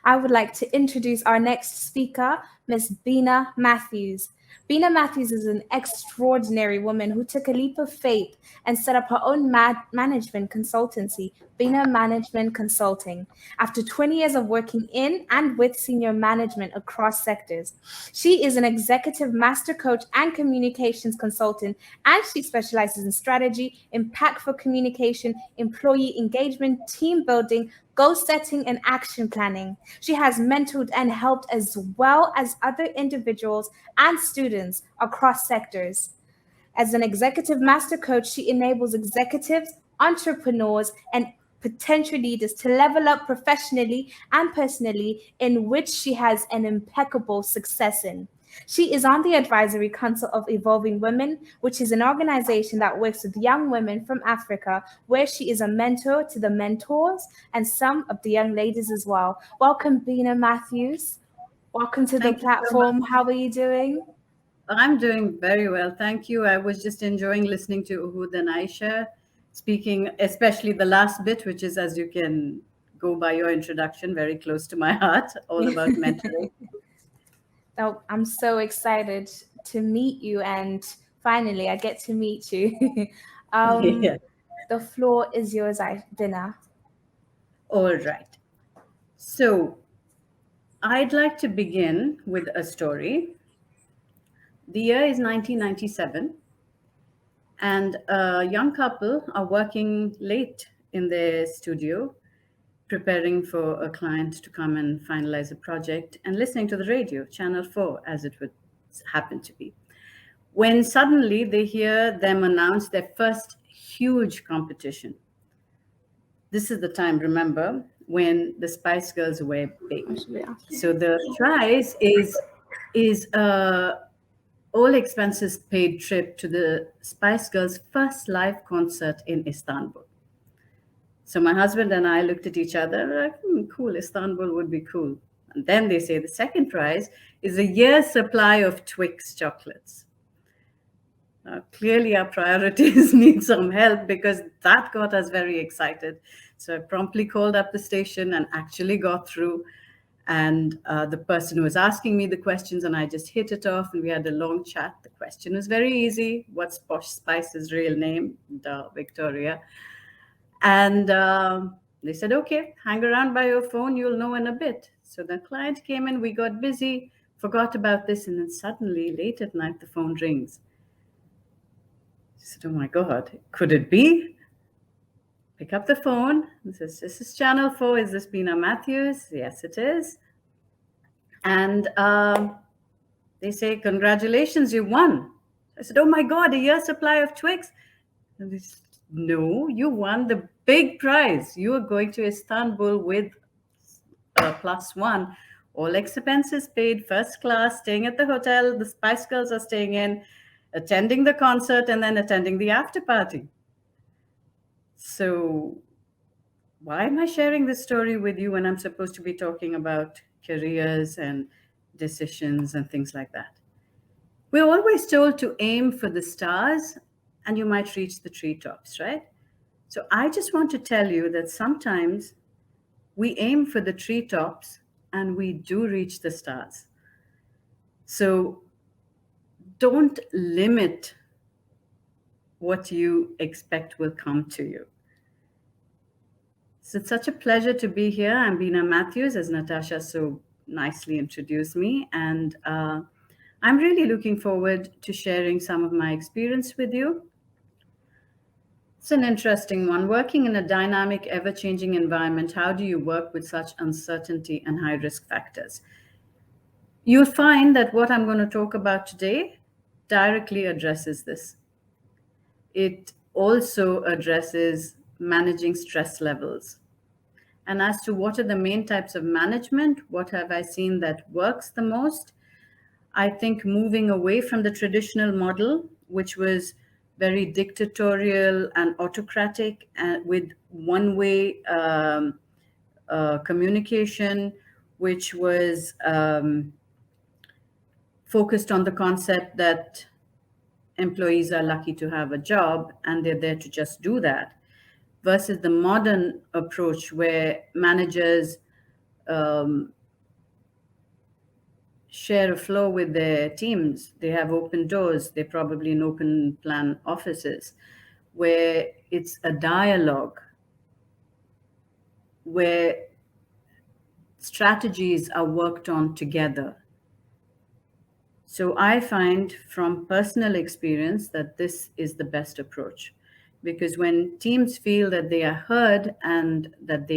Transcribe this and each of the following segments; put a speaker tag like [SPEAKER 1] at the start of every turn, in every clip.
[SPEAKER 1] I would like to introduce our next speaker, Ms. Bina Matthews. Bina Matthews is an extraordinary woman who took a leap of faith and set up her own management consultancy, Bina Management Consulting, after 20 years of working in and with senior management across sectors. She is an executive master coach and communications consultant, and she specializes in strategy, impactful communication, employee engagement, team building, goal setting, and action planning. She has mentored and helped as well as other individuals and students across sectors. As an executive master coach, she enables executives, entrepreneurs, and potential leaders to level up professionally and personally, in which she has an impeccable success in. She is on the Advisory Council of Evolving Women, which is an organization that works with young women from Africa, where she is a mentor to the mentors and some of the young ladies as well. Welcome, Bina Matthews. Welcome to the
[SPEAKER 2] Thank you so
[SPEAKER 1] platform.
[SPEAKER 2] much.
[SPEAKER 1] How are you doing?
[SPEAKER 2] I'm doing very well. Thank you. I was just enjoying listening to Uhud and Aisha speaking, especially the last bit, which is, as you can go by your introduction, very close to my heart, all about mentoring.
[SPEAKER 1] Oh, I'm so excited to meet you, and finally I get to meet you. um,
[SPEAKER 2] Yeah.
[SPEAKER 1] the floor is yours, Bina.
[SPEAKER 2] All right. So I'd like to begin with a story. The year is 1997, and a young couple are working late in their studio, preparing for a client to come and finalize a project and listening to the radio, Channel 4, as it would happen to be. When suddenly they hear them announce their first huge competition. This is the time, remember, when the Spice Girls were big. So the prize is a all expenses paid trip to the Spice Girls' first live concert in Istanbul. So my husband and I looked at each other like, cool, Istanbul would be cool. And then they say the second prize is a year's supply of Twix chocolates. Clearly, our priorities need some help because that got us very excited. So I promptly called up the station and actually got through. And the person was asking me the questions, and I just hit it off, and we had a long chat. The question was very easy. What's Posh Spice's real name? Duh, Victoria. And they said, okay, hang around by your phone. You'll know in a bit. So the client came in, we got busy, forgot about this. And then suddenly, late at night, the phone rings. I said, oh my God, could it be? Pick up the phone. It says, this is Channel 4. Is this Bina Matthews? Yes, it is. And they say, congratulations, you won. I said, oh my God, a year's supply of Twix. And they said, no, you won the big prize. You are going to Istanbul with +1. All expenses paid, first class, staying at the hotel the Spice Girls are staying in, attending the concert, and then attending the after party. So why am I sharing this story with you when I'm supposed to be talking about careers and decisions and things like that? We're always told to aim for the stars and you might reach the treetops, right? So I just want to tell you that sometimes we aim for the treetops and we do reach the stars. So don't limit what you expect will come to you. So it's such a pleasure to be here. I'm Bina Matthews, as Natasha so nicely introduced me. And I'm really looking forward to sharing some of my experience with you. It's an interesting one. Working in a dynamic, ever-changing environment, how do you work with such uncertainty and high-risk factors? You'll find that what I'm going to talk about today directly addresses this. It also addresses managing stress levels. And as to what are the main types of management, what have I seen that works the most? I think moving away from the traditional model, which was very dictatorial and autocratic with one-way communication, which was focused on the concept that employees are lucky to have a job and they're there to just do that, versus the modern approach where managers share a flow with their teams. They have open doors. They're probably in open plan offices where it's a dialogue, where strategies are worked on together. So I find from personal experience that this is the best approach, because when teams feel that they are heard and that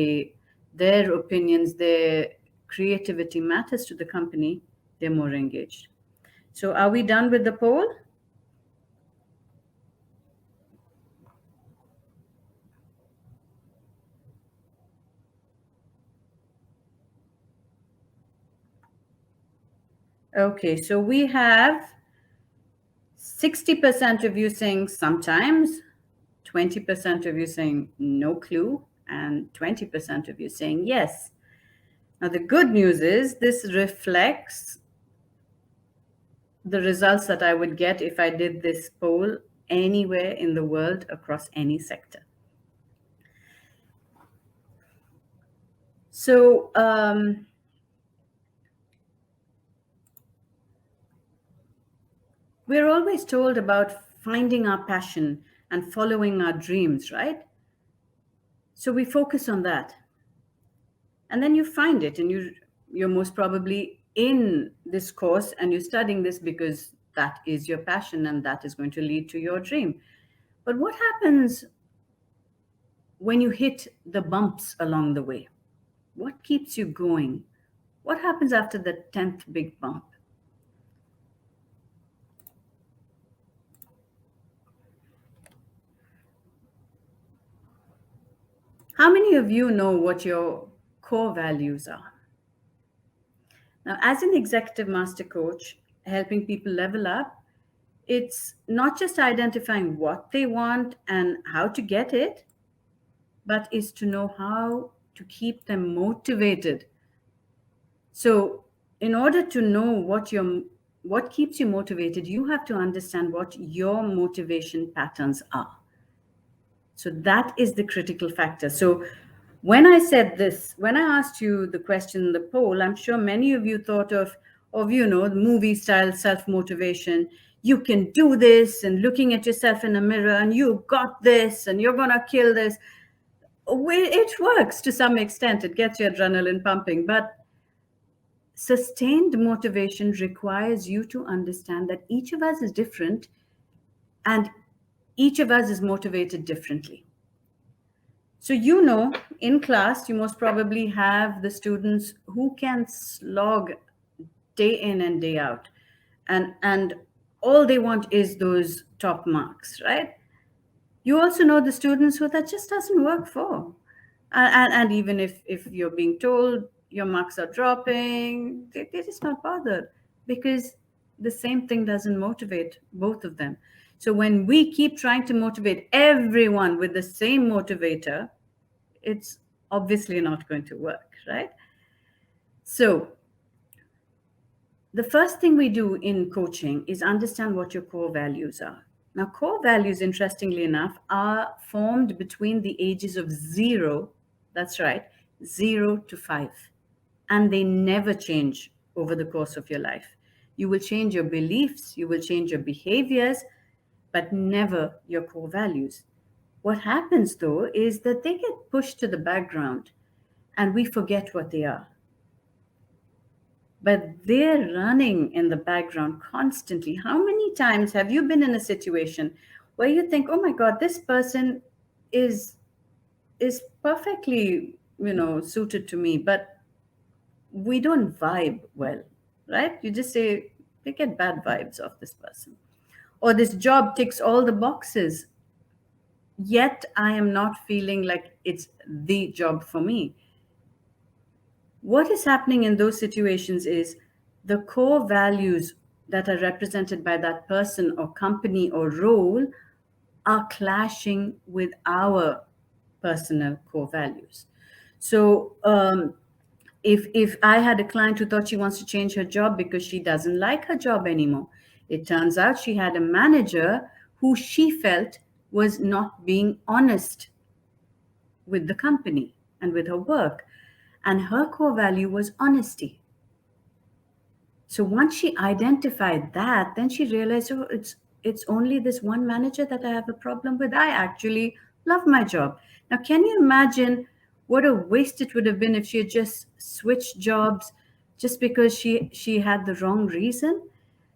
[SPEAKER 2] their opinions, their creativity matters to the company, they're more engaged. So are we done with the poll? Okay, so we have 60% of you saying sometimes, 20% of you saying no clue, and 20% of you saying yes. Now, the good news is this reflects the results that I would get if I did this poll anywhere in the world across any sector. So, we're always told about finding our passion and following our dreams, right? So we focus on that. And then you find it, and you're most probably in this course and you're studying this because that is your passion and that is going to lead to your dream. But what happens when you hit the bumps along the way? What keeps you going? What happens after the 10th big bump? How many of you know what your core values are? Now, as an executive master coach, helping people level up, it's not just identifying what they want and how to get it, but is to know how to keep them motivated. So, in order to know what keeps you motivated, you have to understand what your motivation patterns are. So that is the critical factor. So when I said this, when I asked you the question in the poll, I'm sure many of you thought of movie style self-motivation. You can do this, and looking at yourself in a mirror, and you got this, and you're gonna kill this. It works to some extent. It gets your adrenaline pumping, but sustained motivation requires you to understand that each of us is different and each of us is motivated differently. So, in class, you most probably have the students who can slog day in and day out, and all they want is those top marks, right? You also know the students who that just doesn't work for. And even if you're being told your marks are dropping, they're just not bothered, because the same thing doesn't motivate both of them. So when we keep trying to motivate everyone with the same motivator, it's obviously not going to work, right? So the first thing we do in coaching is understand what your core values are. Now, core values, interestingly enough, are formed between the ages of 0, that's right, 0 to 5. And they never change over the course of your life. You will change your beliefs, you will change your behaviors, but never your core values. What happens, though, is that they get pushed to the background and we forget what they are. But they're running in the background constantly. How many times have you been in a situation where you think, oh my God, this person is perfectly, suited to me, but we don't vibe well, right? You just say, they get bad vibes off this person. Or this job ticks all the boxes, yet I am not feeling like it's the job for me. What is happening in those situations is the core values that are represented by that person or company or role are clashing with our personal core values. So if I had a client who thought she wants to change her job because she doesn't like her job anymore, it turns out she had a manager who she felt was not being honest with the company and with her work. And her core value was honesty. So once she identified that, then she realized, oh, it's only this one manager that I have a problem with. I actually love my job. Now, can you imagine what a waste it would have been if she had just switched jobs just because she had the wrong reason?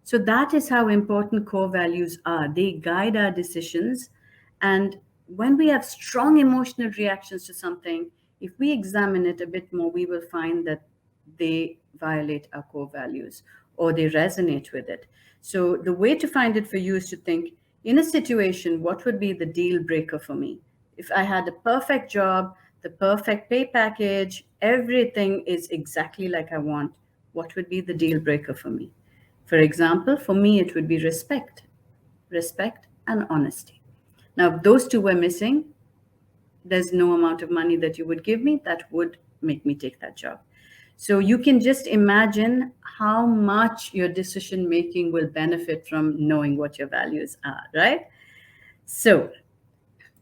[SPEAKER 2] So that is how important core values are. They guide our decisions. And when we have strong emotional reactions to something, if we examine it a bit more, we will find that they violate our core values or they resonate with it. So the way to find it for you is to think, in a situation, what would be the deal breaker for me? If I had a perfect job, the perfect pay package, everything is exactly like I want, what would be the deal breaker for me? For example, for me, it would be respect and honesty. Now, if those two were missing, there's no amount of money that you would give me that would make me take that job. So you can just imagine how much your decision making will benefit from knowing what your values are, right? So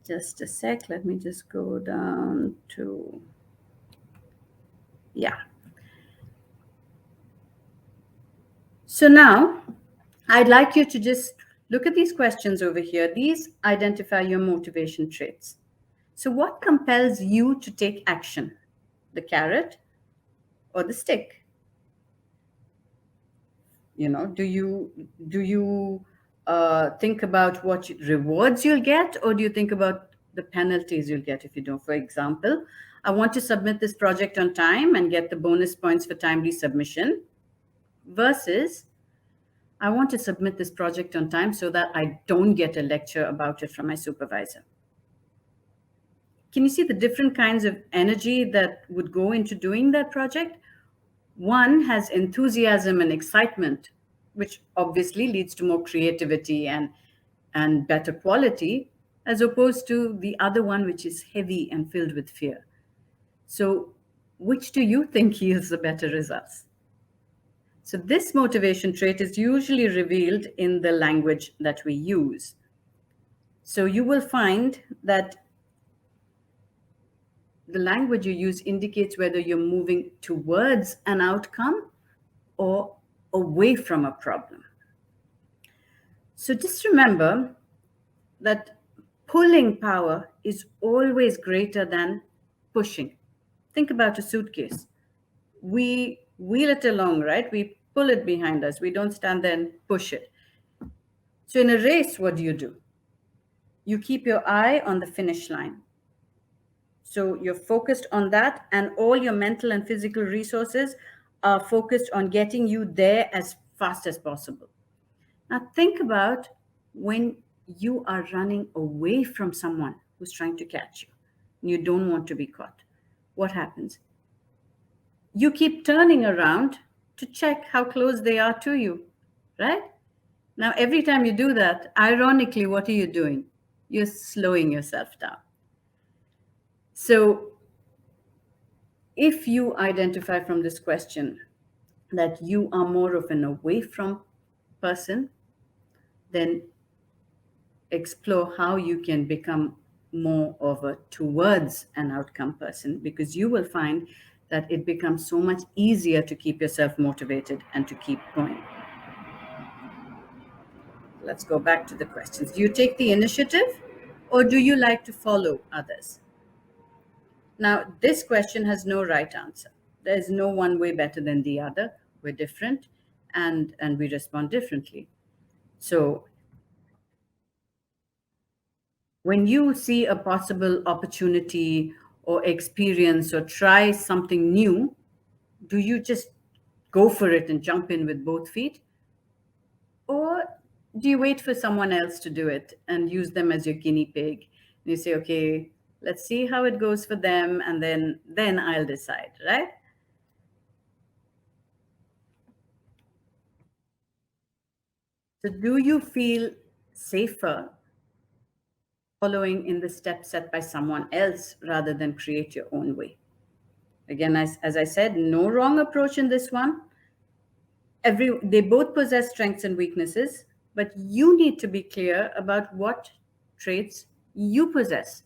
[SPEAKER 2] just a sec, let me just go down to, yeah. So now I'd like you to just look at these questions over here. These identify your motivation traits. So what compels you to take action? The carrot or the stick? Do you think about what rewards you'll get, or do you think about the penalties you'll get if you don't? For example, I want to submit this project on time and get the bonus points for timely submission, versus I want to submit this project on time so that I don't get a lecture about it from my supervisor. Can you see the different kinds of energy that would go into doing that project? One has enthusiasm and excitement, which obviously leads to more creativity and better quality, as opposed to the other one, which is heavy and filled with fear. So which do you think yields the better results? So this motivation trait is usually revealed in the language that we use. So you will find that the language you use indicates whether you're moving towards an outcome or away from a problem. So just remember that pulling power is always greater than pushing. Think about a suitcase. We wheel it along, right? We pull it behind us. We don't stand there and push it. So in a race, what do? You keep your eye on the finish line. So you're focused on that, and all your mental and physical resources are focused on getting you there as fast as possible. Now think about when you are running away from someone who's trying to catch you. You don't want to be caught. What happens? You keep turning around to check how close they are to you, right? Now, every time you do that, ironically, what are you doing? You're slowing yourself down. So if you identify from this question that you are more of an away from person, then explore how you can become more of a towards an outcome person, because you will find that it becomes so much easier to keep yourself motivated and to keep going. Let's go back to the questions. Do you take the initiative, or do you like to follow others? Now, this question has no right answer. There's no one way better than the other. We're different, and we respond differently. So when you see a possible opportunity or experience or try something new, do you just go for it and jump in with both feet? Or do you wait for someone else to do it and use them as your guinea pig? And you say, okay, let's see how it goes for them, and then I'll decide, right? So do you feel safer following in the steps set by someone else rather than create your own way? Again, as I said, no wrong approach in this one. They both possess strengths and weaknesses, but you need to be clear about what traits you possess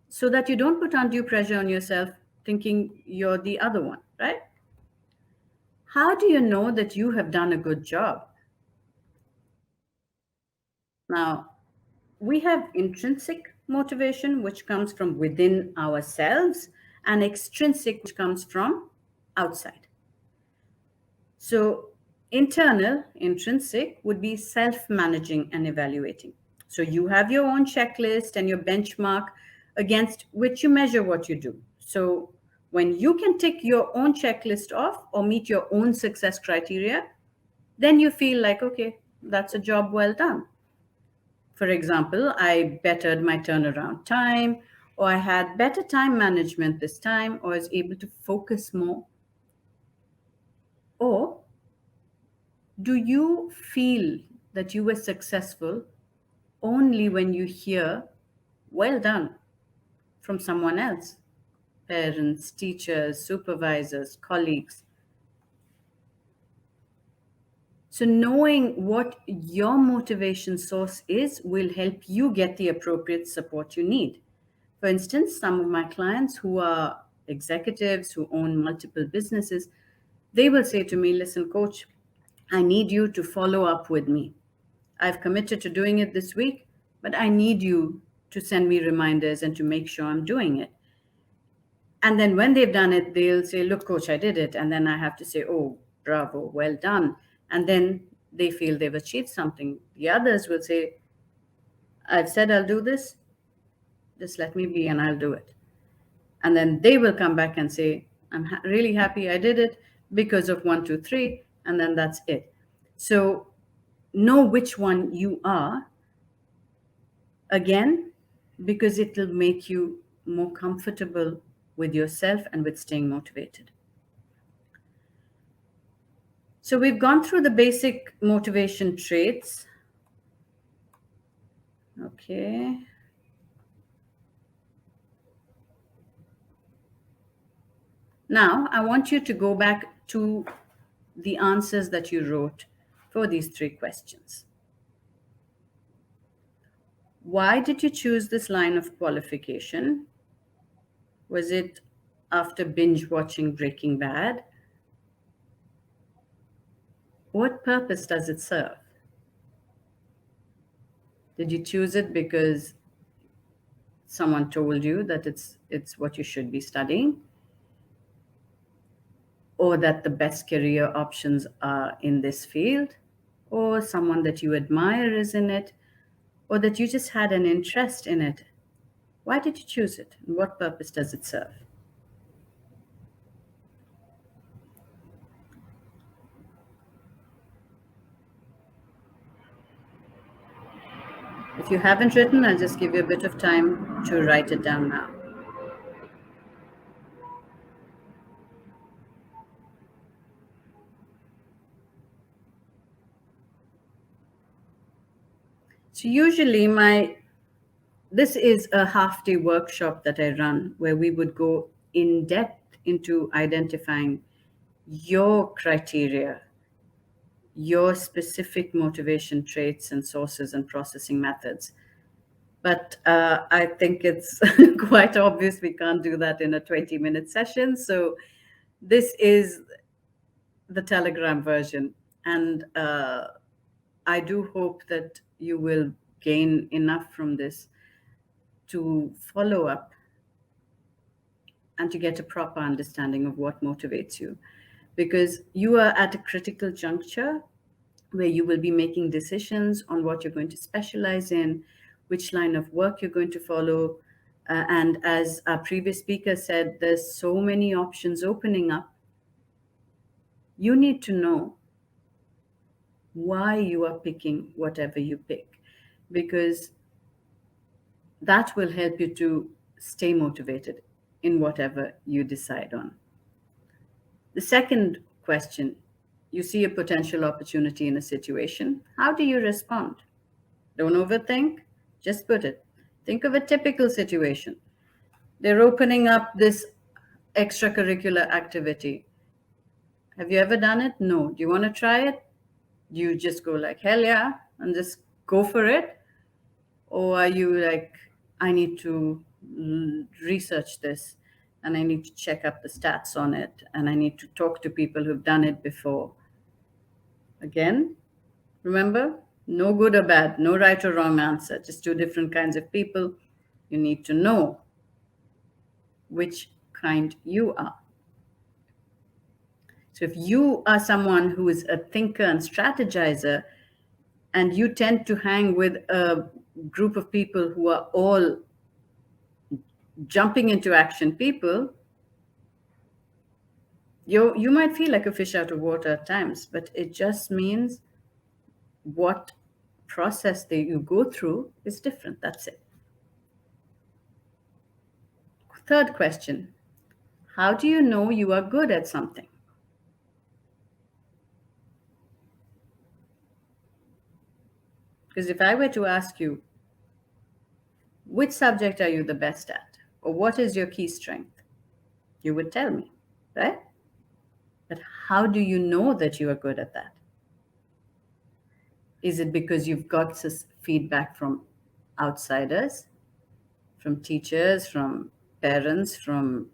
[SPEAKER 2] so that you don't put undue pressure on yourself thinking you're the other one, right? How do you know that you have done a good job? Now, we have intrinsic motivation, which comes from within ourselves, and extrinsic, which comes from outside. So, internal, intrinsic, would be self managing and evaluating. So, you have your own checklist and your benchmark against which you measure what you do. So, when you can tick your own checklist off or meet your own success criteria, then you feel like, okay, that's a job well done. For example, I bettered my turnaround time, or I had better time management this time, or I was able to focus more. Or do you feel that you were successful only when you hear, well done, from someone else? Parents, teachers, supervisors, colleagues. So, knowing what your motivation source is will help you get the appropriate support you need. For instance, some of my clients who are executives who own multiple businesses, they will say to me, listen, coach, I need you to follow up with me. I've committed to doing it this week, but I need you to send me reminders and to make sure I'm doing it. And then when they've done it, they'll say, look, coach, I did it. And then I have to say, oh, bravo, well done. And then they feel they've achieved something. The others will say, I've said I'll do this, just let me be and I'll do it. And then they will come back and say, I'm really happy I did it because of 1, 2, 3. And then that's it. So know which one you are, again, because it will make you more comfortable with yourself and with staying motivated. So we've gone through the basic motivation traits. Okay. Now, I want you to go back to the answers that you wrote for these 3 questions. Why did you choose this line of qualification? Was it after binge watching Breaking Bad? What purpose does it serve? Did you choose it because someone told you that it's what you should be studying? Or that the best career options are in this field? Or someone that you admire is in it? Or that you just had an interest in it? Why did you choose it? And what purpose does it serve? If you haven't written, I'll just give you a bit of time to write it down now. So usually this is a half-day workshop that I run where we would go in depth into identifying your criteria, your specific motivation traits and sources and processing methods. But I think it's quite obvious we can't do that in a 20-minute session. So this is the Telegram version. And I do hope that you will gain enough from this to follow up and to get a proper understanding of what motivates you. Because you are at a critical juncture where you will be making decisions on what you're going to specialize in, which line of work you're going to follow. And as our previous speaker said, there's so many options opening up. You need to know why you are picking whatever you pick, because that will help you to stay motivated in whatever you decide on. The second question, you see a potential opportunity in a situation. How do you respond? Don't overthink, just put it. Think of a typical situation. They're opening up this extracurricular activity. Have you ever done it? No. Do you want to try it? You just go like, hell yeah, and just go for it? Or are you like, I need to research this and I need to check up the stats on it, and I need to talk to people who've done it before. Again, remember, no good or bad, no right or wrong answer, just two different kinds of people. You need to know which kind you are. So if you are someone who is a thinker and strategizer, and you tend to hang with a group of people who are all jumping into action people, you might feel like a fish out of water at times, but it just means what process that you go through is different. That's it. Third question, how do you know you are good at something? Because if I were to ask you, which subject are you the best at? Or what is your key strength? You would tell me, right? But how do you know that you are good at that? Is it because you've got this feedback from outsiders, from teachers, from parents, from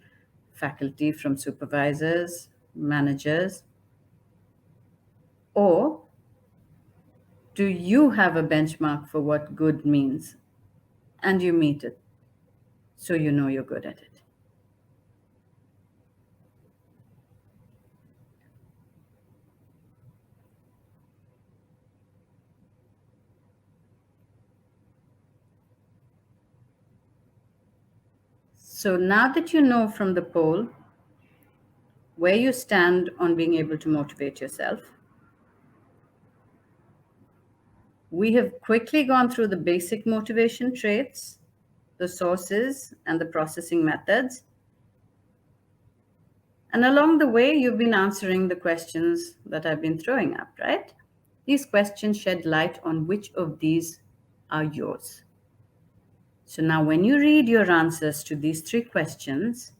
[SPEAKER 2] faculty, from supervisors, managers? Or do you have a benchmark for what good means and you meet it, so you know you're good at it? So now that you know from the poll where you stand on being able to motivate yourself, we have quickly gone through the basic motivation traits, the sources, and the processing methods. And along the way, you've been answering the questions that I've been throwing up, right? These questions shed light on which of these are yours. So now when you read your answers to these three questions,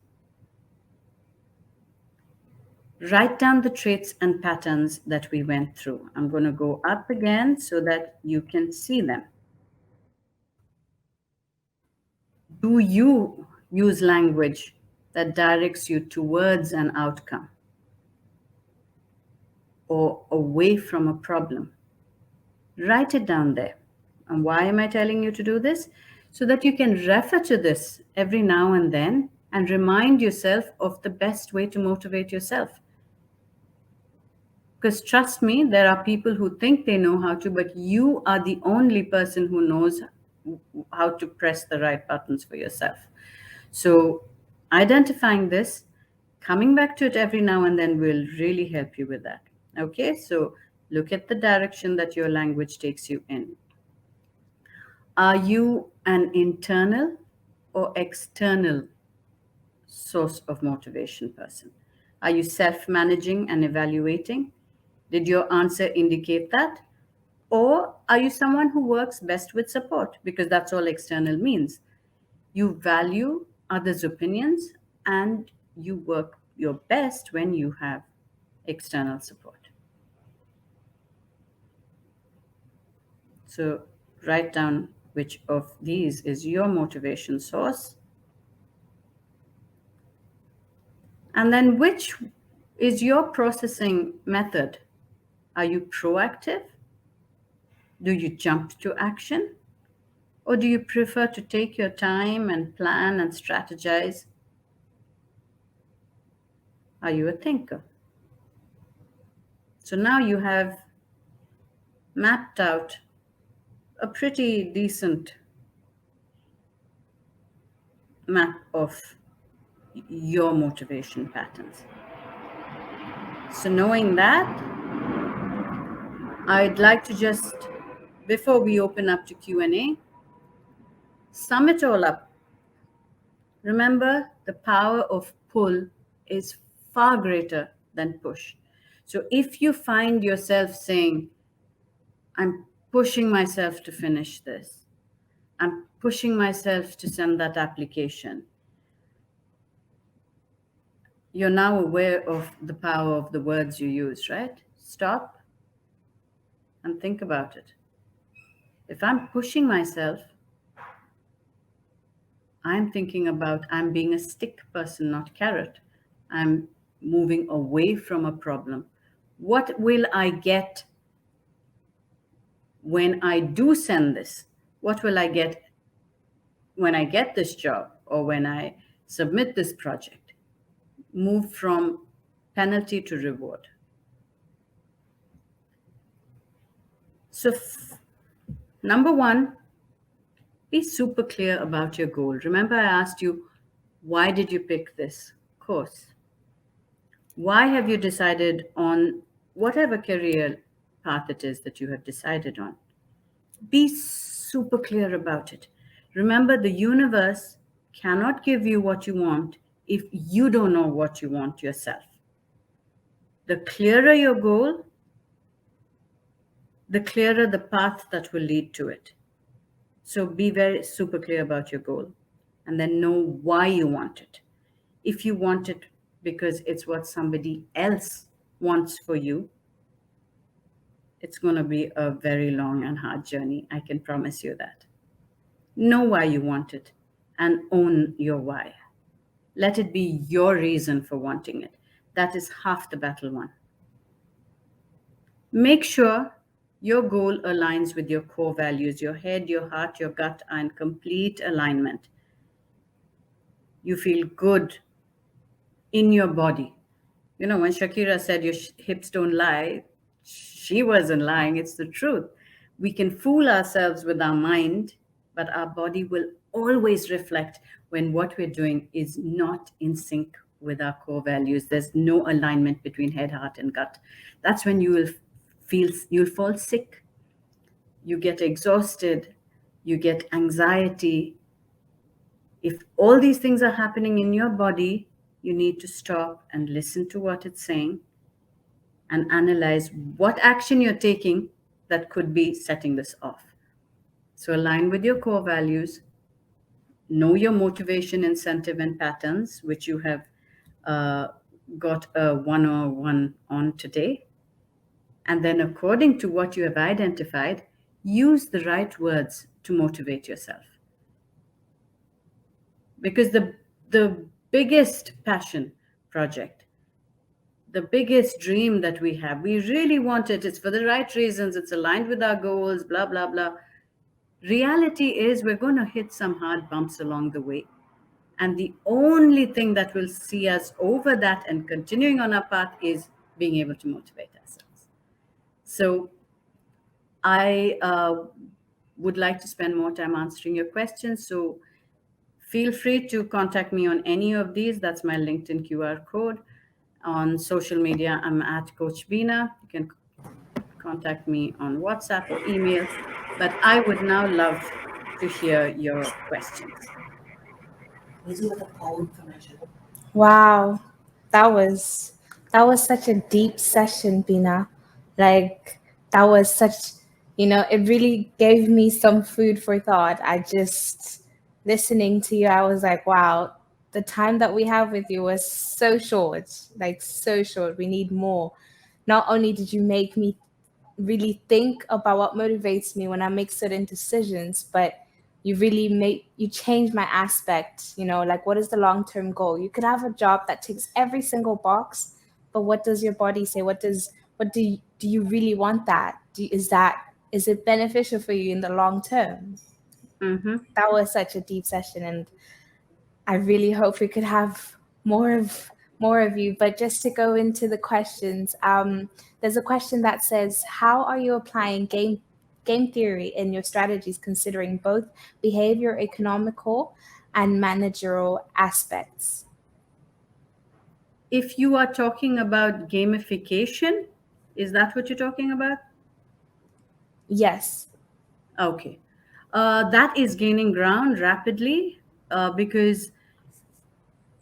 [SPEAKER 2] write down the traits and patterns that we went through. I'm going to go up again so that you can see them. Do you use language that directs you towards an outcome or away from a problem? Write it down there. And why am I telling you to do this? So that you can refer to this every now and then and remind yourself of the best way to motivate yourself. Because trust me, there are people who think they know how to, but you are the only person who knows how to press the right buttons for yourself. So identifying this, coming back to it every now and then will really help you with that. Okay, so look at the direction that your language takes you in. Are you an internal or external source of motivation person? Are you self-managing and evaluating? Did your answer indicate that? Or are you someone who works best with support? Because that's all external means. You value others' opinions and you work your best when you have external support. So write down which of these is your motivation source. And then which is your processing method? Are you proactive? Do you jump to action? Or do you prefer to take your time and plan and strategize? Are you a thinker? So now you have mapped out a pretty decent map of your motivation patterns. So knowing that, I'd like to just, before we open up to Q&A, sum it all up. Remember, the power of pull is far greater than push. So if you find yourself saying, I'm pushing myself to finish this, I'm pushing myself to send that application, you're now aware of the power of the words you use, right? Stop and think about it. If I'm pushing myself, I'm thinking about I'm being a stick person, not carrot. I'm moving away from a problem. What will I get when I do send this? What will I get when I get this job or when I submit this project? Move from penalty to reward. So, number one, be super clear about your goal. Remember, I asked you, why did you pick this course? Why have you decided on whatever career path it is that you have decided on? Be super clear about it. Remember, the universe cannot give you what you want if you don't know what you want yourself. The clearer your goal, the clearer the path that will lead to it. So be very super clear about your goal and then know why you want it. If you want it because it's what somebody else wants for you, it's going to be a very long and hard journey. I can promise you that. Know why you want it and own your why. Let it be your reason for wanting it. That is half the battle won. Make sure your goal aligns with your core values. Your head, your heart, your gut are in complete alignment. You feel good in your body. You know, when Shakira said your hips don't lie, she wasn't lying. It's the truth. We can fool ourselves with our mind, but our body will always reflect when what we're doing is not in sync with our core values. There's no alignment between head, heart, and gut. That's when you'll fall sick. You get exhausted. You get anxiety. If all these things are happening in your body, you need to stop and listen to what it's saying and analyze what action you're taking that could be setting this off. So align with your core values, know your motivation, incentive, and patterns, which you have got a 101 on today. And then, according to what you have identified, use the right words to motivate yourself. Because the biggest passion project, the biggest dream that we have, we really want it, it's for the right reasons, it's aligned with our goals, blah blah blah. Reality is we're going to hit some hard bumps along the way, and the only thing that will see us over that and continuing on our path is being able to motivate ourselves. So I would like to spend more time answering your questions, so feel free to contact me on any of these. That's my LinkedIn QR code. On social media, I'm at Coach Bina. You can contact me on WhatsApp or email. But I would now love to hear your questions.
[SPEAKER 1] Wow, that was such a deep session, Bina. Like that was such, it really gave me some food for thought. I just listening to you, I was like, wow, the time that we have with you was so short, like so short. We need more. Not only did you make me really think about what motivates me when I make certain decisions, but you change my aspect, like what is the long-term goal? You could have a job that ticks every single box, but what does your body say? Do you really want that? Is it beneficial for you in the long term?
[SPEAKER 2] Mm-hmm.
[SPEAKER 1] That was such a deep session, and I really hope we could have more of you. But just to go into the questions, there's a question that says, "How are you applying game theory in your strategies, considering both behavior, economical, and managerial aspects?"
[SPEAKER 2] If you are talking about gamification, is that what you're talking about?
[SPEAKER 1] Yes.
[SPEAKER 2] Okay. That is gaining ground rapidly because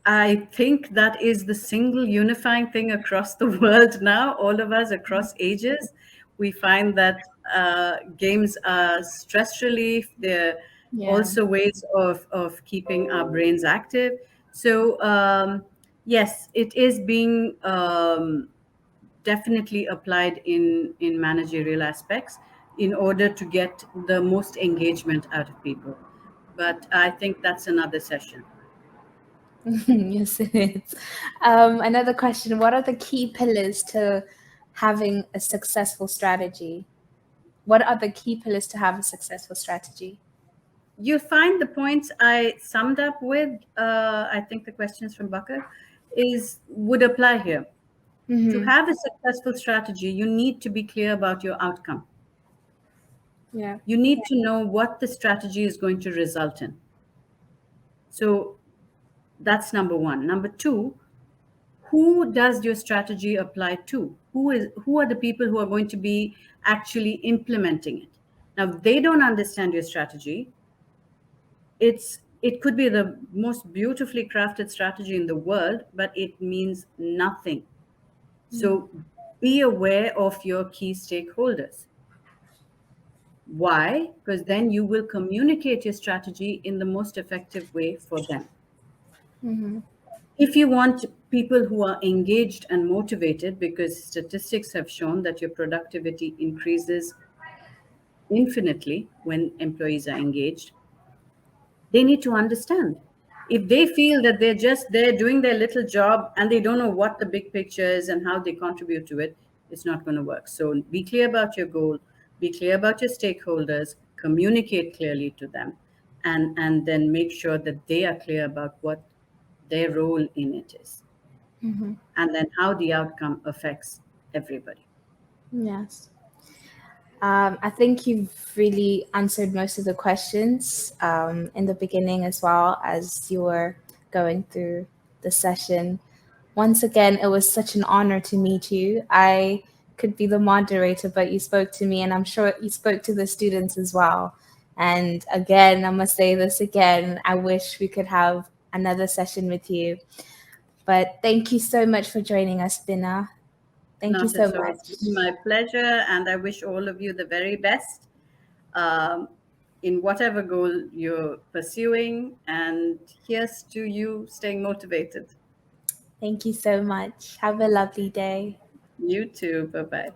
[SPEAKER 2] I think that is the single unifying thing across the world now. All of us across ages, we find that games are stress relief. They're
[SPEAKER 1] Yeah.
[SPEAKER 2] also ways of keeping our brains active. So, yes, it is being definitely applied in managerial aspects in order to get the most engagement out of people. but I think that's another session.
[SPEAKER 1] Yes, it is. Another question: what are the key pillars to having a successful strategy? What are the key pillars to have a successful strategy?
[SPEAKER 2] You'll find the points I summed up with, I think the questions from Bakar, would apply here. To have a successful strategy, you need to be clear about your outcome.
[SPEAKER 1] Yeah.
[SPEAKER 2] You need to know what the strategy is going to result in. So that's number one. Number two, who does your strategy apply to? Who are the people who are going to be actually implementing it? Now, if they don't understand your strategy, it could be the most beautifully crafted strategy in the world, but it means nothing. So be aware of your key stakeholders. Why? Because then you will communicate your strategy in the most effective way for them. If you want people who are engaged and motivated, because statistics have shown that your productivity increases infinitely when employees are engaged, they need to understand. If they feel that they're just there doing their little job and they don't know what the big picture is and how they contribute to it, it's not going to work. So be clear about your goal, be clear about your stakeholders, communicate clearly to them, and then make sure that they are clear about what their role in it is, and then how the outcome affects everybody.
[SPEAKER 1] Yes. I think you've really answered most of the questions in the beginning as well as you were going through the session. Once again, it was such an honor to meet you. I could be the moderator, but you spoke to me, and I'm sure you spoke to the students as well. And again, I must say this again, I wish we could have another session with you. But thank you so much for joining us, Bina. Thank you
[SPEAKER 2] Not
[SPEAKER 1] so
[SPEAKER 2] at all.
[SPEAKER 1] much.
[SPEAKER 2] It's my pleasure, and I wish all of you the very best um, in whatever goal you're pursuing. And here's to you staying motivated.
[SPEAKER 1] Thank you so much. Have a lovely day.
[SPEAKER 2] You too. Bye bye.